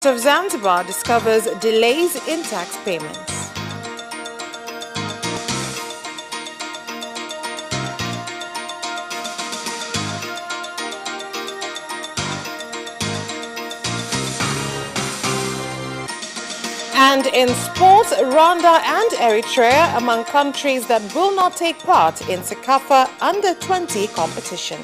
of Zanzibar discovers delays in tax payments. And in sports, Rwanda and Eritrea among countries that will not take part in CECAFA Under-20 competition.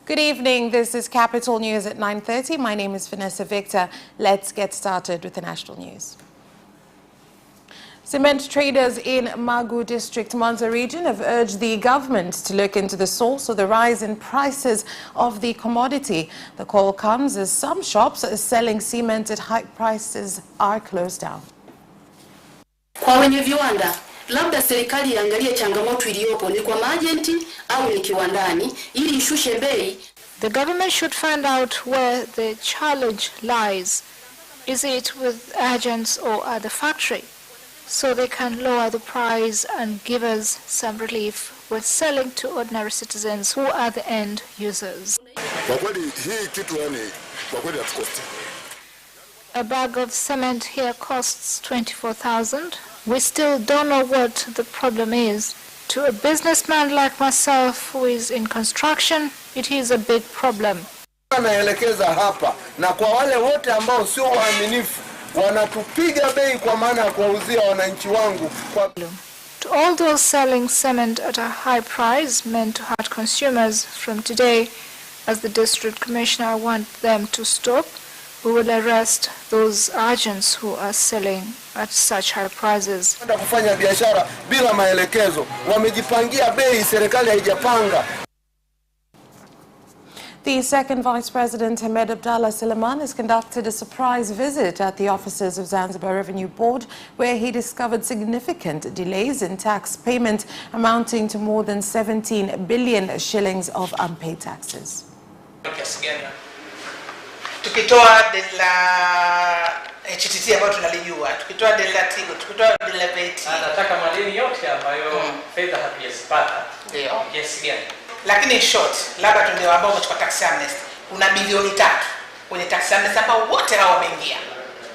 Good evening. This is Capital News at 9:30. My name is Vanessa Victor. Let's get started with the national news. Cement traders in Magu District, Mwanza region have urged the government to look into the source of the rise in prices of the commodity. The call comes as some shops selling cement at high prices are closed down. Kwa wenye viwanda, labda serikali iangalie changamoto iliyopo ni kwa maajenti au ni kiwandani ili ishushe bei. The government should find out where the challenge lies. Is it with agents or at the factory? So they can lower the price and give us some relief with selling to ordinary citizens who are the end users. A bag of cement here costs 24,000. We still don't know what the problem is. To a businessman like myself who is in construction, it is a big problem. Naelekeza hapa na kwa wale wote ambao sio waaminifu wanatupiga bei kwa maana ya kuwauzia wananchi wangu. To all those selling cement at a high price meant to hurt consumers from today, as the district commissioner wants them to stop, we will arrest those agents who are selling at such high prices. Kufanya biashara bila maelekezo, wamejipangia bei, serikali haijapanga. The second Vice President, Ahmed Abdallah Suleiman, has conducted a surprise visit at the offices of Zanzibar Revenue Board, where he discovered significant delays in tax payment amounting to more than 17 billion shillings of unpaid taxes. Tukitoa deni la HTT ambayo tunalijua, tukitoa deni la Tigo, tukitoa deni la VAT. Anataka madeni yote ambayo fedha hatujazipata. Ndio. Kiasi gani? Lakini short, labda tundio ambao wamechukua tax amnesty, kuna bilioni 3 kwenye tax amnesty ambao wote hao wameingia.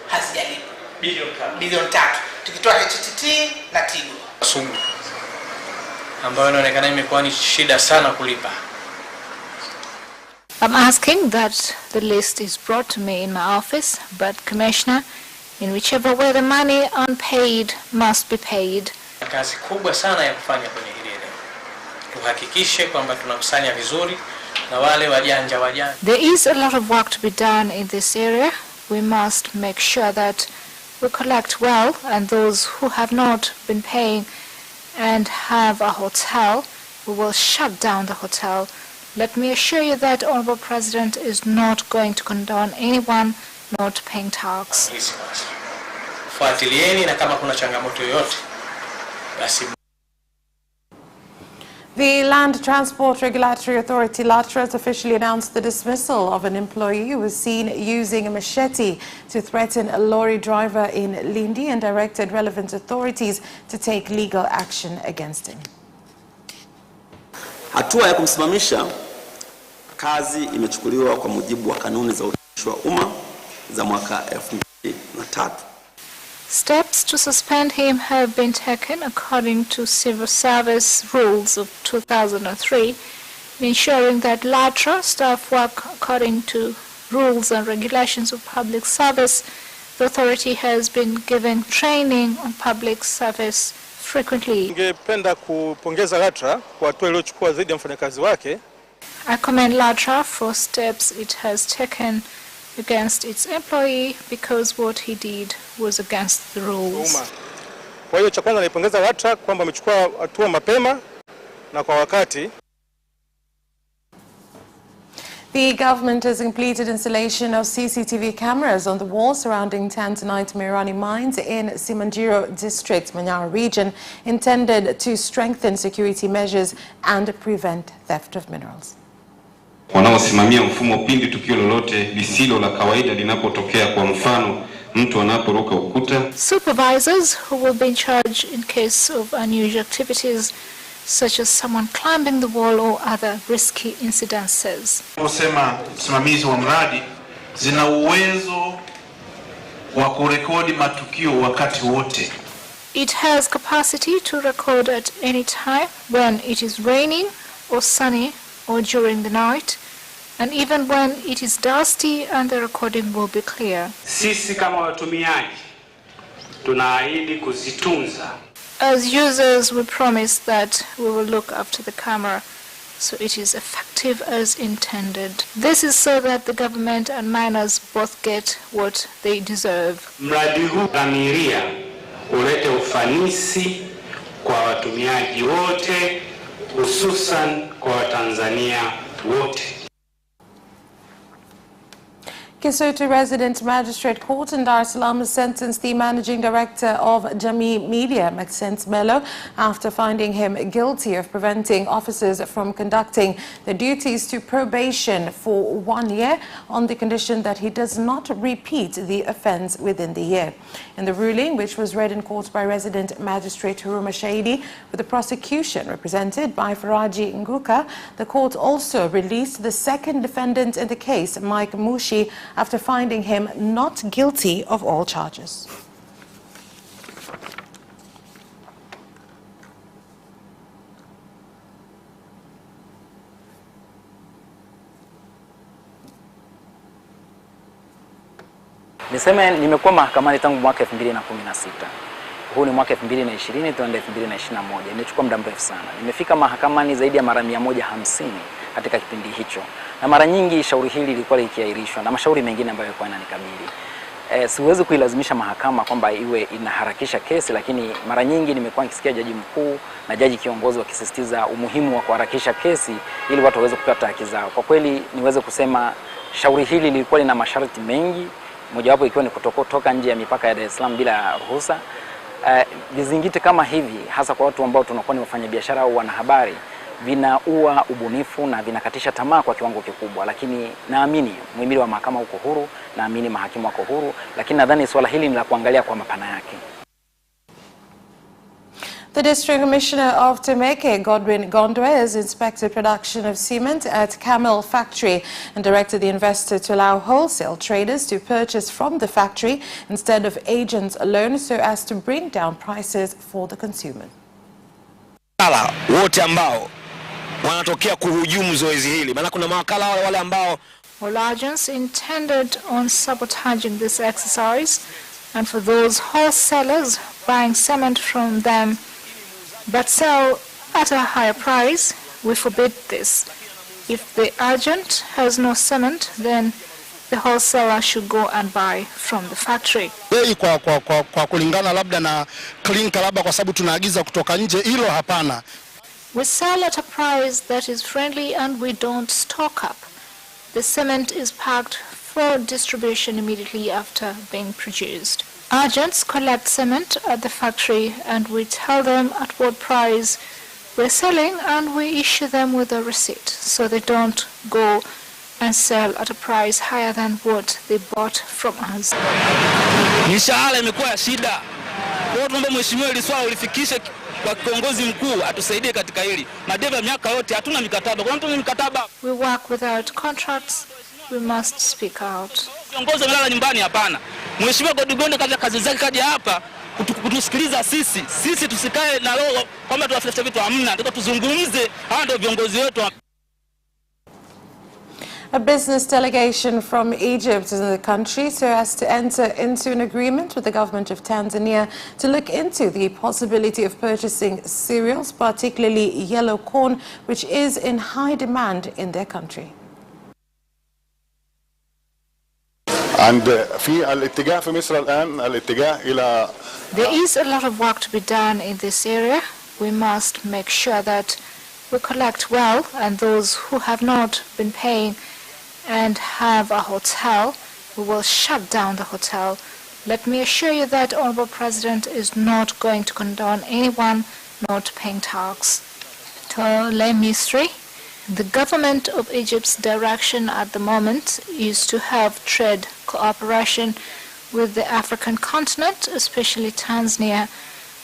Hazijalipa. Bilioni 3. Tukitoa HTT na Tigo. Sumu. Ambayo inaonekana imekuwa ni shida sana kulipa. I'm asking that the list is brought to me in my office, but Commissioner, in whichever way the money unpaid must be paid. Kazi kubwa sana ya kufanya kwenye hili eneo. Tuhakikishe kwamba tunakusanya vizuri na wale wajanja. There is a lot of work to be done in this area. We must make sure that we collect well, and those who have not been paying and have a hotel, we will shut down the hotel. Let me assure you that Honorable President is not going to condone anyone not paying tax. Fuatilieni na kama kuna changamoto yoyote basi. The Land Transport Regulatory Authority, LATRA, has officially announced the dismissal of an employee who was seen using a machete to threaten a lorry driver in Lindi and directed relevant authorities to take legal action against him. Hatua ya kumsimamisha kazi imechukuliwa kwa mujibu wa kanuni za utumishi wa umma za mwaka 2003. Steps to suspend him have been taken according to civil service rules of 2003, ensuring that LATRA staff work according to rules and regulations of public service. The authority has been given training on public service frequently. Ningependa kupongeza LATRA kwa hatua iliyochukua dhidi ya mfanyakazi wake. I commend LATRA for steps it has taken against its employee because what he did was against the rules. Kwa hiyo cha kwanza naipongeza LATRA kwamba amechukua hatua mapema na kwa wakati. The government has completed installation of CCTV cameras on the wall surrounding Tanzanite Mirani mines in Kilimanjaro district, Manyara region, intended to strengthen security measures and prevent theft of minerals. Wanaosimamia mfumo pindi tukio lolote lisilo la kawaida linapotokea, kwa mfano mtu anaporuka ukuta. Supervisors who will be in charge in case of unusual activities such as someone climbing the wall or other risky incidences. Kusema usimamizi wa mradi zina uwezo wa kurekodi matukio wakati wote. It has capacity to record at any time when it is raining or sunny or during the night, and even when it is dusty, and the recording will be clear. Sisi kama watumiaji tunaahidi kuzitunza. As users, we promise that we will look after the camera so it is effective as intended. This is so that the government and miners both get what they deserve. Mradi huu dhamiria ulete ufanisi kwa watumiaji wote, hususan kwa Watanzania wote. Kisutu Resident Magistrate Court in Dar es Salaam has sentenced the Managing Director of Jamii Media, Maxence Mello, after finding him guilty of preventing officers from conducting their duties to probation for 1 year on the condition that he does not repeat the offence within the year. In the ruling, which was read in court by Resident Magistrate Huruma Shaidi, with the prosecution represented by Faraji Nguka, the court also released the second defendant in the case, Mike Mushi, after finding him not guilty of all charges. Niseme nimekuwa mahakamani tangu mwaka 2016. Huu ni mwaka 2020, tunaenda 2021. Imechukua muda mrefu sana. Nimefika mahakamani zaidi ya mara 150 katika kipindi hicho. Na mara nyingi shauri hili lilikuwa likiahirishwa na mashauri mengine ambayo yalikuwa yananikabili. Siwezi kuilazimisha mahakama kwamba iwe inaharakisha kesi, lakini mara nyingi nimekuwa nikisikia jaji mkuu na jaji kiongozi wakisisitiza umuhimu wa kuharakisha kesi ili watu waweze kupata haki zao. Kwa kweli niweze kusema shauri hili lilikuwa lina masharti mengi, mojawapo ikiwa ni kutoka nje ya mipaka ya Dar es Salaam bila ruhusa. Vizingiti kama hivi hasa kwa watu ambao tunakuwa ni wafanyabiashara au wanahabari vinaua ubunifu na vinakatisha tamaa kwa kiwango kikubwa, lakini naamini muhimili wa mahakama uko huru, naamini mahakimu wako huru, lakini nadhani swala hili ni la kuangalia kwa mapana yake. The District Commissioner of Temeke, Godwin Gondwe, has inspected production of cement at Camel Factory and directed the investor to allow wholesale traders to purchase from the factory instead of agents alone so as to bring down prices for the consumer. Wote ambao wanatokea kuhujumu zoezi hili, maana kuna mawakala wale ambao all agents intended on sabotaging this exercise, and for those wholesalers buying cement from them but sell at a higher price, we forbid this. If the agent has no cement, then the wholesaler should go and buy from the factory. Bei kwa kulingana labda na clinker labda kwa sababu tunaagiza kutoka nje, hilo hapana. We sell at a price that is friendly and we don't stock up. The cement is packed for distribution immediately after being produced. Agents collect cement at the factory and we tell them at what price we're selling and we issue them with a receipt so they don't go and sell at a price higher than what they bought from us. Mishahara imekuwa ya shida. Kwa tunaomba mheshimiwa hili swala ulifikishe kwa kiongozi mkuu atusaidie katika hili. Madeva miaka yote hatuna mikataba. Kwa nini mikataba? We work without contracts. We must speak out. Kiongozi mlala nyumbani hapana. Mheshimiwa Godigonde kazi zake kaja hapa kutusikiliza sisi. Sisi tusikae na roho kwamba tuwafuata vitu hamna. Nataka tuzungumze, hawa ndio viongozi wetu. A business delegation from Egypt is in the country so as to enter into an agreement with the government of Tanzania to look into the possibility of purchasing cereals, particularly yellow corn, which is in high demand in their country. There is a lot of work to be done in this area. We must make sure that we collect well, and those who have not been paying and have a hotel, we will shut down the hotel. Let me assure you that Honorable President is not going to condone anyone not paying tax. To mystery, the government of Egypt's direction at the moment is to have trade cooperation with the African continent, especially Tanzania,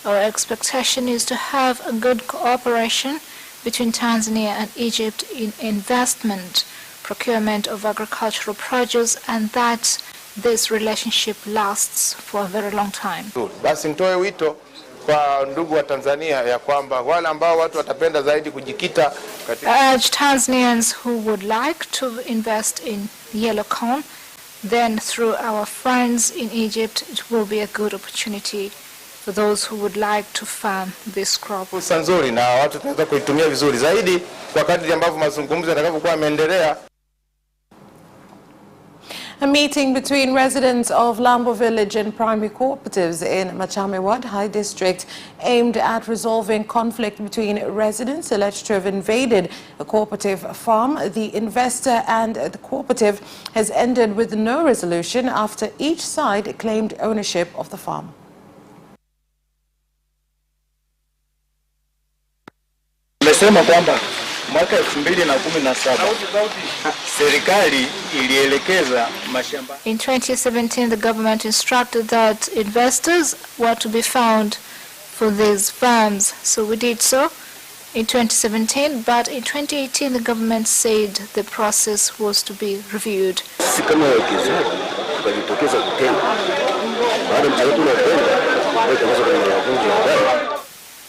our expectation is to have a good cooperation between Tanzania and Egypt in investment, procurement of agricultural produce, and that this relationship lasts for a very long time. Basi nitoe wito kwa ndugu wa Tanzania ya kwamba wale ambao watu watapenda zaidi kujikita katika urge Tanzanians who would like to invest in yellow corn, then through our friends in Egypt, it will be a good opportunity for those who would like to farm this crop. Nzuri na watu tunaweza kuitumia vizuri zaidi kwa kadri ambavyo mazungumzo yatakavyokuwa yameendelea. A meeting between residents of Lambo Village and primary cooperatives in Machame Ward High District aimed at resolving conflict between residents alleged to have invaded a cooperative farm. The investor and the cooperative has ended with no resolution after each side claimed ownership of the farm. Tumesema kwamba mwaka 2017 serikali ilielekeza mashamba. In 2017, the government instructed that investors were to be found for these farms. So we did so in 2017, but in 2018 the government said the process was to be reviewed.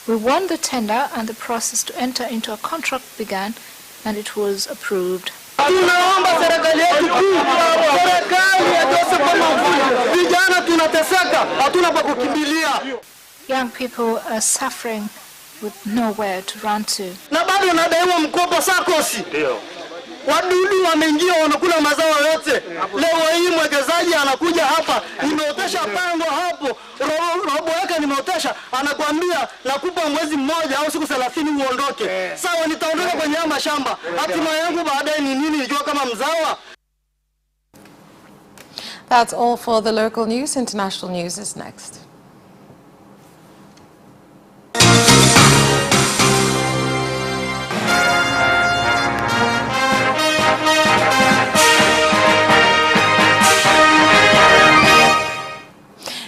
We won the tender and the process to enter into a contract began and it was approved. Tunaomba serikali yetu kuu, serikali ya Joseph Magufuli, vijana tunateseka, hatuna pa kukimbilia. Young people are suffering with nowhere to run to. Na bado nadaiwa mkopo SACCOS. Ndio. Wadudu wameingia wanakula mazao yote. Leo hii mwekezaji anakuja hapa, nimeotesha pango hapo, robo yake nimeotesha, anakuambia nakupa mwezi mmoja au siku 30 uondoke. Sawa, nitaondoka kwenye mashamba. Hatima yangu baadaye ni nini nijua kama mzawa? That's all for the local news. International news is next.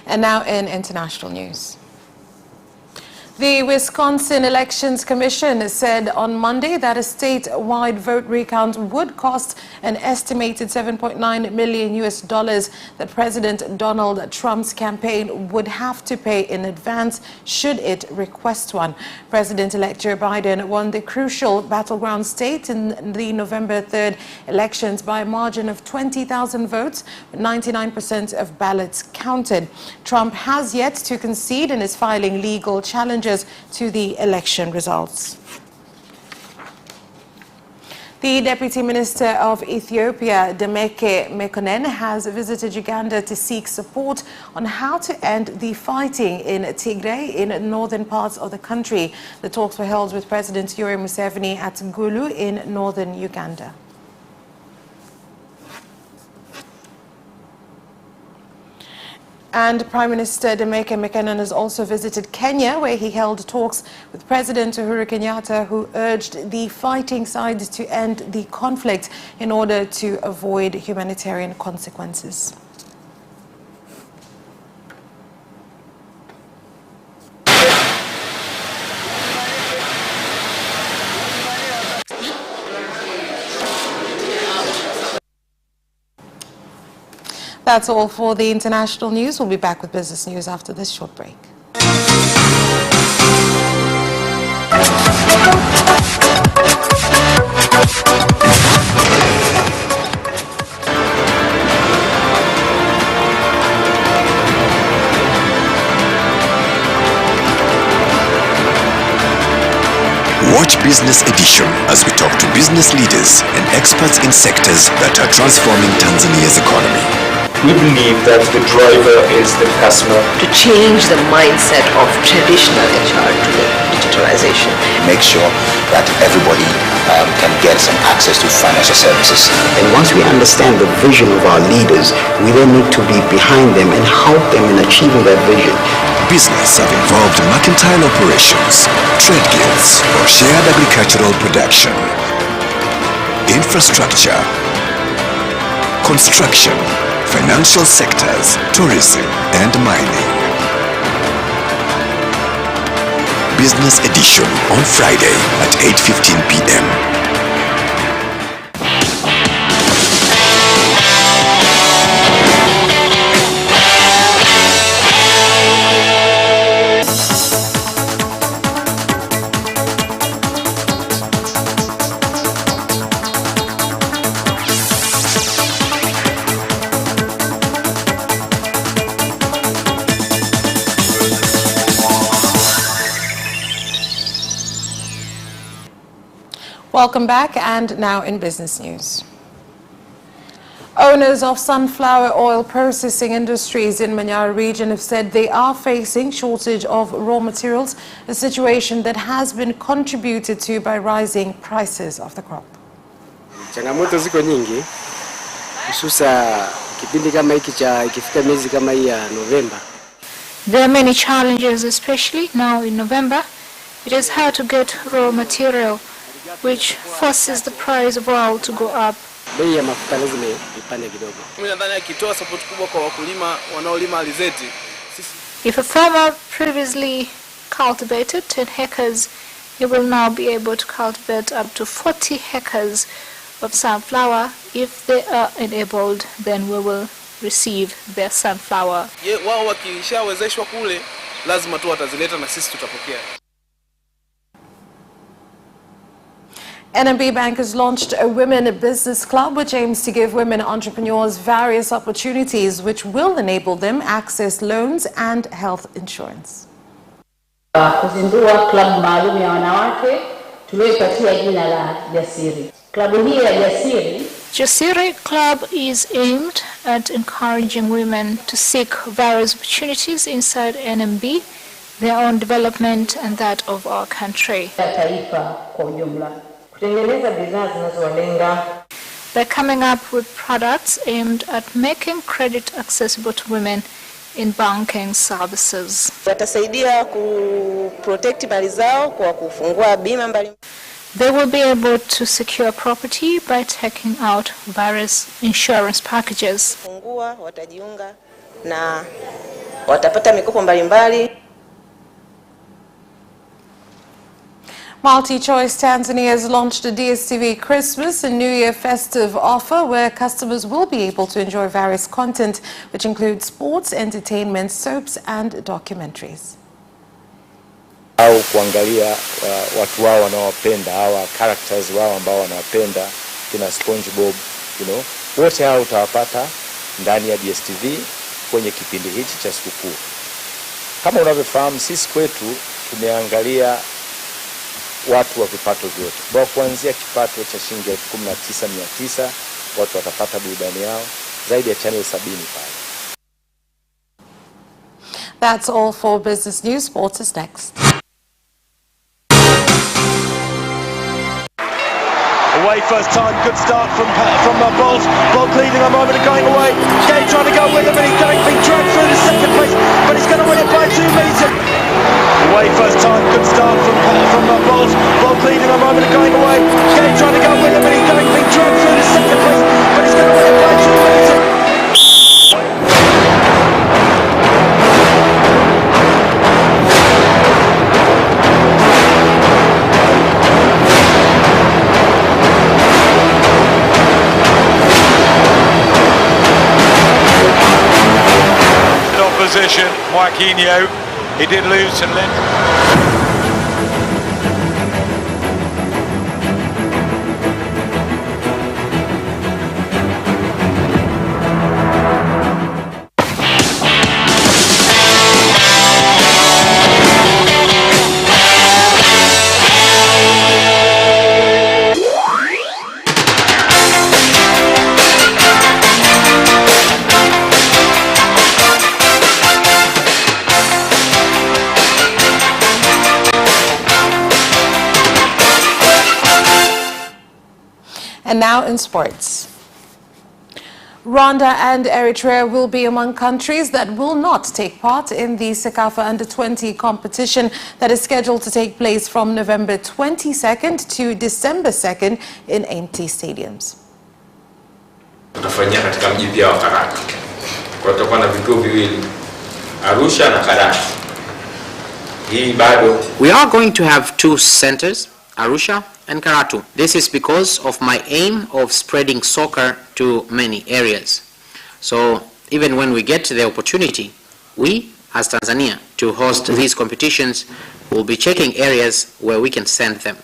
And now in international news. The Wisconsin Elections Commission said on Monday that a statewide vote recount would cost an estimated $7.9 million that President Donald Trump's campaign would have to pay in advance should it request one. President-elect Joe Biden won the crucial battleground state in the November 3rd elections by a margin of 20,000 votes, with 99% of ballots counted. Trump has yet to concede and is filing legal challenges to the election results. The Deputy Minister of Ethiopia, Demeke Mekonnen, has visited Uganda to seek support on how to end the fighting in Tigray in northern parts of the country. The talks were held with President Yoweri Museveni at Gulu in northern Uganda. And Prime Minister Demeke Mekonnen has also visited Kenya, where he held talks with President Uhuru Kenyatta, who urged the fighting sides to end the conflict in order to avoid humanitarian consequences. That's all for the international news. We'll be back with business news after this short break. Watch Business Edition as we talk to business leaders and experts in sectors that are transforming Tanzania's economy. We believe that the driver is the customer. To change the mindset of traditional HR to the digitalization. Make sure that everybody can get some access to financial services. And once we understand the vision of our leaders, we then need to be behind them and help them in achieving that vision. Business have involved mercantile operations, trade guilds, or shared agricultural production, infrastructure, construction, financial sectors, tourism, and mining. Business Edition on Friday at 8:15 p.m. Welcome back, and now in business news. Owners of sunflower oil processing industries in Manyara region have said they are facing shortage of raw materials, a situation that has been contributed to by rising prices of the crop. Changamoto ziko nyingi, hususa kipindi kama hiki cha ikifika miezi kama hii ya Novemba. There are many challenges, especially now in November. It is hard to get raw material, which forces the price of oil to go up. Bei ya mafuta lazima ipande kidogo. Mimi nadhani akitoa support kubwa kwa wakulima wanaolima alizeti. If a farmer previously cultivated 10 hectares, he will now be able to cultivate up to 40 hectares of sunflower. If they are enabled, then we will receive their sunflower. Wao wakishawezeshwa kule, lazima tu watazileta na sisi tutapokea. NMB Bank has launched a women business club which aims to give women entrepreneurs various opportunities which will enable them access loans and health insurance. Kuzindua klabu maalum ya wanawake tuliyoipatia jina la Jasiri. Klabu hii ya Jasiri Jasiri Club is aimed at encouraging women to seek various opportunities inside NMB, their own development and that of our country. Taifa kwa ujumla. Kutengeneza bidhaa zinazowalenga. They're coming up with products aimed at making credit accessible to women in banking services. Watasaidia kuprotect mali zao kwa kufungua bima mbalimbali. They will be able to secure property by taking out various insurance packages. Fungua, watajiunga na watapata mikopo mbalimbali. MultiChoice Tanzania has launched a DSTV Christmas and New Year festive offer where customers will be able to enjoy various content which includes sports, entertainment, soaps and documentaries. Au kuangalia watu wao wanaowapenda, hawa characters wao ambao wanawapenda, kina SpongeBob, wote hao utawapata ndani ya DSTV kwenye kipindi hichi cha sikukuu. Kama unavyofahamu, sisi kwetu tumeangalia watu wa vipato vyote. Kwa kuanzia kipato cha shilingi 19,900 watu watapata burudani yao zaidi ya channel 70 pale. That's all for business news. Sports is next. Away first time, good start from Bolt. Bolt leading a moment and going away. Gay trying to go with him and he's going to be dragged through the second place, but he's going to win it by 2 meters. Away first time, good start from Bolt. Bolt leading a moment and going away. Gay trying to go with him and he's going to be dragged through the second place, but he's going to win it by 2 meters. Opposition, Joaquinho, he did lose to Lynn. And now in sports. Rwanda and Eritrea will be among countries that will not take part in the CECAFA Under-20 competition that is scheduled to take place from November 22nd to December 2nd in empty stadiums. Tutafanyia katika mji pia wa Karatu. Kwa tutakuwa na vituo viwili, Arusha na Karatu. We are going to have 2 centers, Arusha and Karatu. This is because of my aim of spreading soccer to many areas. So even when we get the opportunity, we as Tanzania to host these competitions will be checking areas where we can send them.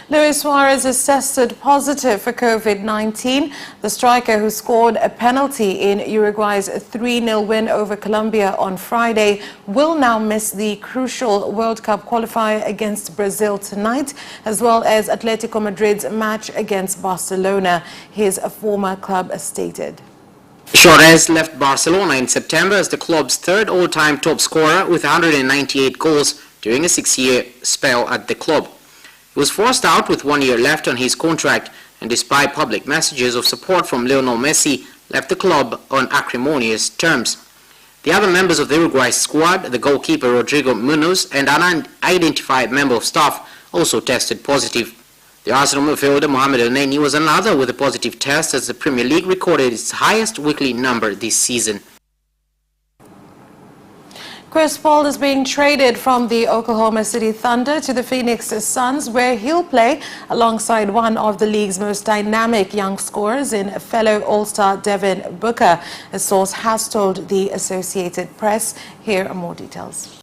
Luis Suarez is tested positive for COVID-19. The striker who scored a penalty in Uruguay's 3-0 win over Colombia on Friday will now miss the crucial World Cup qualifier against Brazil tonight, as well as Atletico Madrid's match against Barcelona, his former club stated. Suarez left Barcelona in September as the club's 3rd all-time top scorer with 198 goals during a 6-year spell at the club. He was forced out with 1 year left on his contract, and despite public messages of support from Lionel Messi, left the club on acrimonious terms. The other members of the Uruguay squad, the goalkeeper Rodrigo Munoz and an unidentified member of staff, also tested positive. The Arsenal midfielder Mohamed El-Neni was another with a positive test as the Premier League recorded its highest weekly number this season. Chris Paul is being traded from the Oklahoma City Thunder to the Phoenix Suns, where he'll play alongside one of the league's most dynamic young scorers in fellow All-Star Devin Booker. A source has told the Associated Press. Here are more details.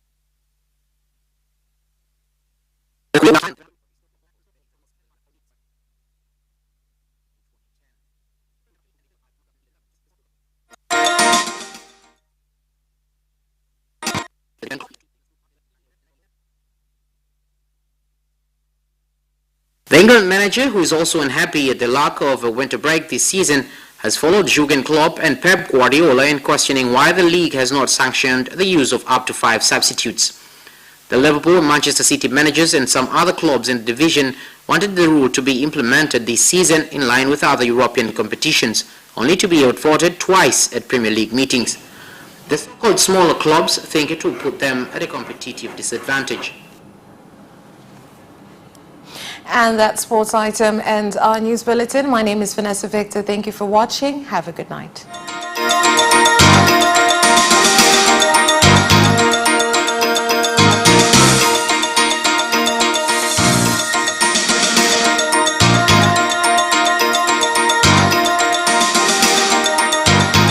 The England manager, who is also unhappy at the lack of a winter break this season, has followed Jurgen Klopp and Pep Guardiola in questioning why the league has not sanctioned the use of up to 5 substitutes. The Liverpool and Manchester City managers and some other clubs in the division wanted the rule to be implemented this season in line with other European competitions, only to be outvoted twice at Premier League meetings. The so-called smaller clubs think it will put them at a competitive disadvantage. And that sports item ends our news bulletin. My name is Vanessa Victor. Thank you for watching. Have a good night.